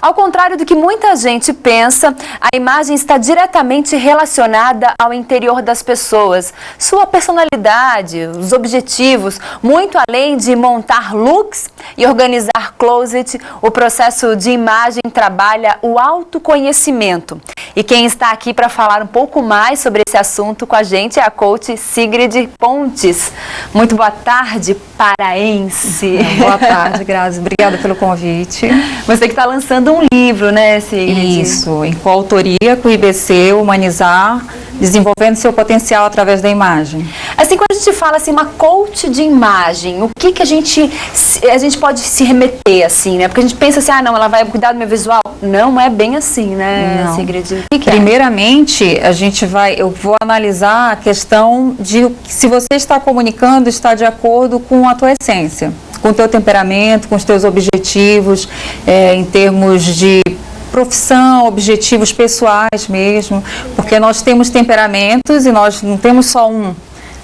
Ao contrário do que muita gente pensa, a imagem está diretamente relacionada ao interior das pessoas. Sua personalidade, os objetivos, muito além de montar looks e organizar closet, o processo de imagem trabalha o autoconhecimento. E quem está aqui para falar um pouco mais sobre esse assunto com a gente é a coach Sigrid Pontes. Muito boa tarde, paraense. Boa tarde, Grazi. Obrigada pelo convite. Você que está lançando um livro, né, Sigrid? Isso, em coautoria com o IBC, Humanizar, desenvolvendo seu potencial através da imagem. Assim, quando a gente fala assim, uma coach de imagem, o que a gente pode se remeter, assim, né? Porque a gente pensa assim, não, ela vai cuidar do meu visual. Não é bem assim, né, Não. Sigrid? O que Primeiramente, eu vou analisar a questão de se você está comunicando, está de acordo com a tua essência, com o teu temperamento, com os teus objetivos, em termos de profissão, objetivos pessoais mesmo, porque nós temos temperamentos e nós não temos só um.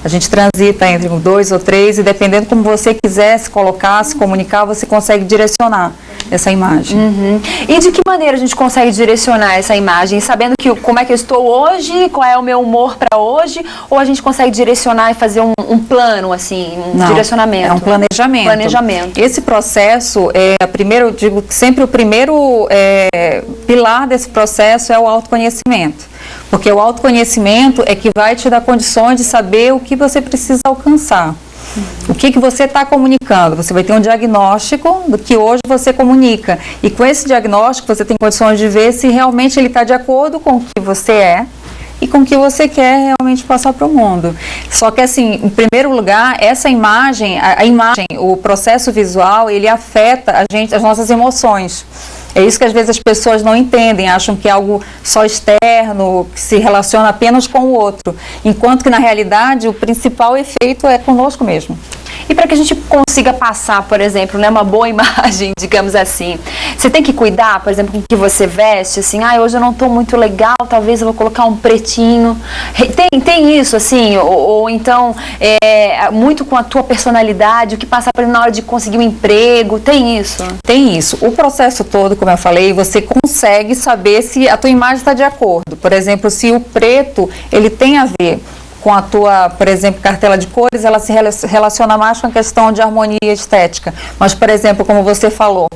A gente transita entre 2 ou 3 e dependendo como você quiser se colocar, se comunicar, você consegue direcionar essa imagem. Uhum. E de que maneira a gente consegue direcionar essa imagem? Sabendo como é que eu estou hoje, qual é o meu humor para hoje, ou a gente consegue direcionar e fazer um plano, assim, direcionamento? É um planejamento. Esse processo, eu digo que sempre o primeiro pilar desse processo é o autoconhecimento. Porque o autoconhecimento é que vai te dar condições de saber o que você precisa alcançar. O que você está comunicando? Você vai ter um diagnóstico do que hoje você comunica. E com esse diagnóstico você tem condições de ver se realmente ele está de acordo com o que você é e com o que você quer realmente passar para o mundo. Só que assim, em primeiro lugar, essa imagem, a imagem, o processo visual, ele afeta as nossas emoções. É isso que às vezes as pessoas não entendem, acham que é algo só externo, que se relaciona apenas com o outro, enquanto que na realidade o principal efeito é conosco mesmo. E para que a gente consiga passar, por exemplo, né, uma boa imagem, digamos assim, você tem que cuidar, por exemplo, com o que você veste, assim, hoje eu não estou muito legal, talvez eu vou colocar um pretinho. Tem isso, assim, ou então, muito com a tua personalidade, o que passa por na hora de conseguir um emprego, tem isso? Tem isso. O processo todo, como eu falei, você consegue saber se a tua imagem está de acordo. Por exemplo, se o preto, ele tem a ver com a tua, por exemplo, cartela de cores, ela se relaciona mais com a questão de harmonia estética. Mas, por exemplo, como você falou,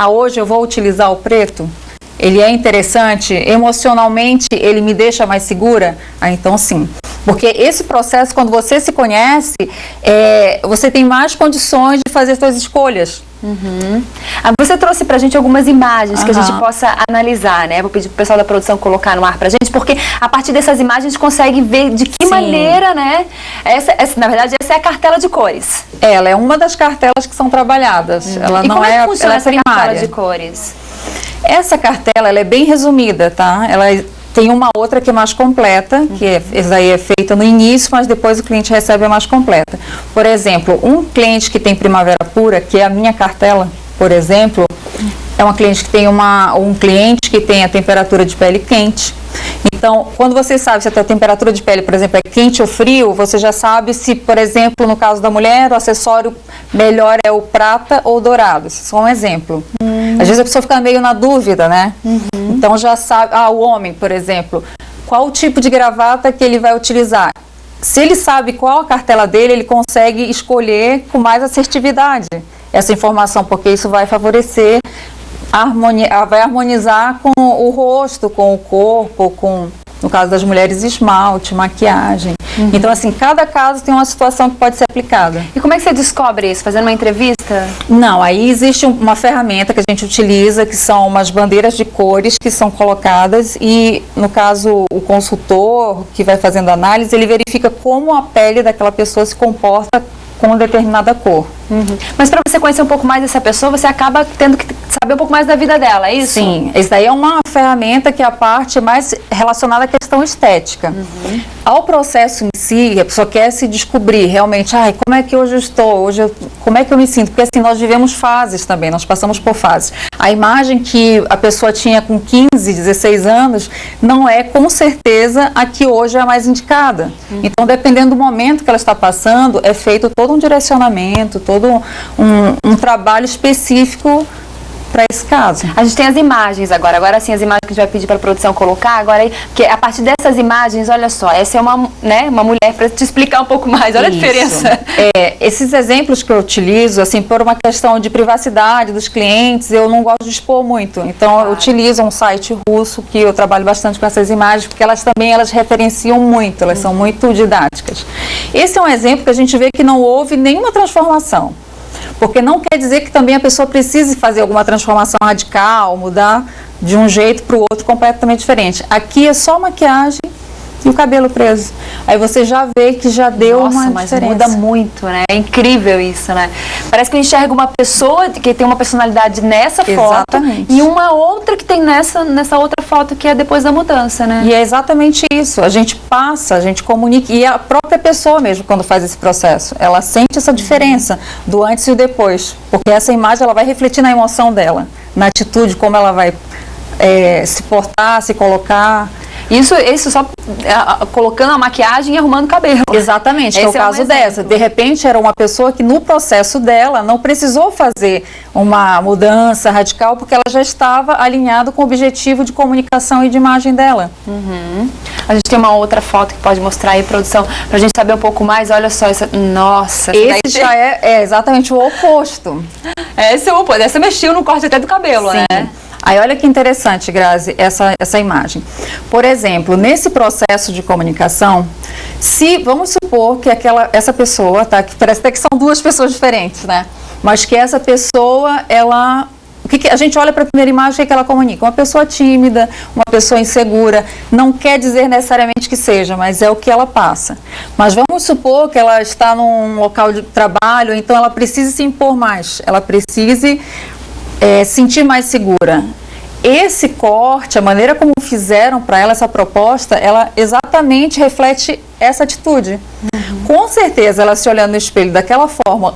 hoje eu vou utilizar o preto, ele é interessante, emocionalmente ele me deixa mais segura? Então sim. Porque esse processo, quando você se conhece, você tem mais condições de fazer suas escolhas. Uhum. Você trouxe pra gente algumas imagens que a gente possa analisar, né? Vou pedir pro pessoal da produção colocar no ar pra gente, porque a partir dessas imagens a gente consegue ver de que maneira, né? Na verdade, essa é a cartela de cores. Ela é uma das cartelas que são trabalhadas. Ela não como é que ela funciona essa primária. cartela de cores? Essa cartela, ela é bem resumida, tá? Tem uma outra que é mais completa, que essa aí é feita no início, mas depois o cliente recebe a mais completa. Por exemplo, um cliente que tem primavera pura, que é a minha cartela, por exemplo, é uma cliente que tem um cliente que tem a temperatura de pele quente. Então, quando você sabe se a tua temperatura de pele, por exemplo, é quente ou frio, você já sabe se, por exemplo, no caso da mulher, o acessório melhor é o prata ou o dourado. Isso é só um exemplo. Às vezes a pessoa fica meio na dúvida, né? Então já sabe, o homem, por exemplo, qual o tipo de gravata que ele vai utilizar. Se ele sabe qual a cartela dele, ele consegue escolher com mais assertividade essa informação, porque isso vai favorecer vai harmonizar com o rosto, com o corpo, no caso das mulheres, esmalte, maquiagem. Então, assim, cada caso tem uma situação que pode ser aplicada. E como é que você descobre isso? Fazendo uma entrevista? Não, aí existe uma ferramenta que a gente utiliza, que são umas bandeiras de cores que são colocadas e, no caso, o consultor que vai fazendo análise, ele verifica como a pele daquela pessoa se comporta com determinada cor. Mas para você conhecer um pouco mais dessa pessoa, você acaba tendo que saber um pouco mais da vida dela, é isso? Sim, isso daí é uma ferramenta que é a parte mais relacionada à questão estética. Ao processo em si, a pessoa quer se descobrir realmente, como é que hoje eu estou, como é que eu me sinto? Porque assim, nós vivemos fases também, nós passamos por fases. A imagem que a pessoa tinha com 15, 16 anos, não é com certeza a que hoje é a mais indicada. Então, dependendo do momento que ela está passando, é feito todo um direcionamento, todo um trabalho específico para esse caso. A gente tem as imagens agora sim, as imagens que a gente vai pedir para a produção colocar, agora aí, porque a partir dessas imagens, olha só, essa é uma, né, uma mulher, para te explicar um pouco mais, olha a diferença. Esses exemplos que eu utilizo, assim, por uma questão de privacidade dos clientes, eu não gosto de expor muito, então eu utilizo um site russo, que eu trabalho bastante com essas imagens, porque elas referenciam muito, elas são muito didáticas. Esse é um exemplo que a gente vê que não houve nenhuma transformação. Porque não quer dizer que também a pessoa precise fazer alguma transformação radical, mudar de um jeito para o outro completamente diferente. Aqui é só maquiagem e o cabelo preso. Aí você já vê que já deu uma diferença. Muda muito, né? É incrível isso, né? Parece que eu enxergo uma pessoa que tem uma personalidade nessa foto e uma outra que tem nessa outra foto que é depois da mudança, né? E é exatamente isso. A gente passa, a gente comunica, e a própria pessoa mesmo, quando faz esse processo, ela sente essa diferença do antes e o depois. Porque essa imagem, ela vai refletir na emoção dela, na atitude, como ela vai se portar, se colocar. Isso só colocando a maquiagem e arrumando o cabelo. Exatamente, que é o caso dessa. De repente era uma pessoa que no processo dela não precisou fazer uma mudança radical porque ela já estava alinhada com o objetivo de comunicação e de imagem dela. A gente tem uma outra foto que pode mostrar aí, produção, pra gente saber um pouco mais. Olha só, nossa. Esse já é exatamente o oposto. Esse é o oposto. Essa mexeu no corte até do cabelo, sim, né? Aí olha que interessante, Grazi, essa imagem. Por exemplo, nesse processo de comunicação, vamos supor que essa pessoa, tá, que parece até que são duas pessoas diferentes, né? Mas que essa pessoa, a gente olha para a primeira imagem, o que ela comunica? Uma pessoa tímida, uma pessoa insegura, não quer dizer necessariamente que seja, mas é o que ela passa. Mas vamos supor que ela está num local de trabalho, então ela precisa se impor mais, ela precise sentir mais segura. Esse corte, a maneira como fizeram para ela essa proposta, ela exatamente reflete essa atitude. Com certeza, ela se olhando no espelho daquela forma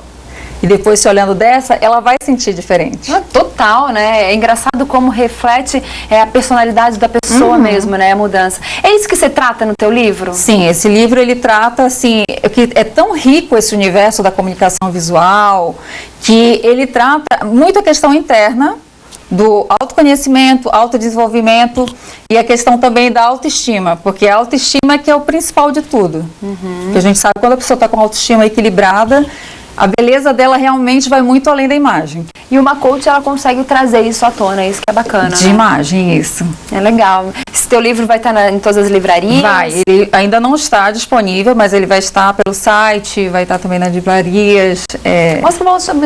e depois se olhando dessa, ela vai sentir diferente. Total, né? É engraçado como reflete a personalidade da pessoa mesmo, né? A mudança. É isso que você trata no teu livro? Sim, esse livro ele trata, assim, que é tão rico esse universo da comunicação visual, que ele trata muito a questão interna, do autoconhecimento, autodesenvolvimento e a questão também da autoestima, porque a autoestima é que é o principal de tudo. Porque a gente sabe que quando a pessoa está com a autoestima equilibrada, a beleza dela realmente vai muito além da imagem. E uma coach, ela consegue trazer isso à tona, isso que é bacana, de imagem, isso. É legal. Esse teu livro vai estar em todas as livrarias? Vai, ele ainda não está disponível, mas ele vai estar pelo site, vai estar também nas livrarias. Vamos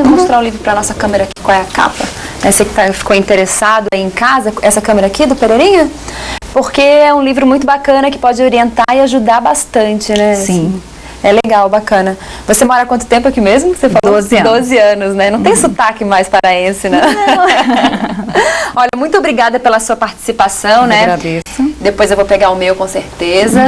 mostrar o livro para a nossa câmera aqui, qual é a capa. Você que ficou interessado aí em casa, essa câmera aqui do Pereirinha? Porque é um livro muito bacana que pode orientar e ajudar bastante, né? Sim. É legal, bacana. Você mora há quanto tempo aqui mesmo? Você falou 12 anos. 12 anos, né? Não tem sotaque mais paraense, né? Olha, muito obrigada pela sua participação, né? Agradeço. Depois eu vou pegar o meu, com certeza.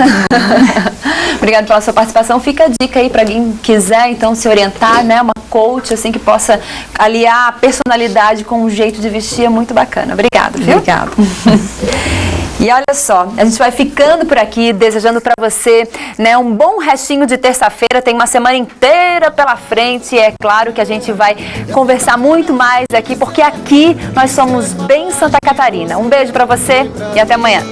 Obrigada pela sua participação. Fica a dica aí para quem quiser, então, se orientar, né? Uma coach, assim, que possa aliar a personalidade com o jeito de vestir. É muito bacana. Obrigada, viu? Obrigada. E olha só, a gente vai ficando por aqui, desejando para você, né, um bom restinho de terça-feira. Tem uma semana inteira pela frente e é claro que a gente vai conversar muito mais aqui, porque aqui nós somos bem Santa Catarina. Um beijo para você e até amanhã.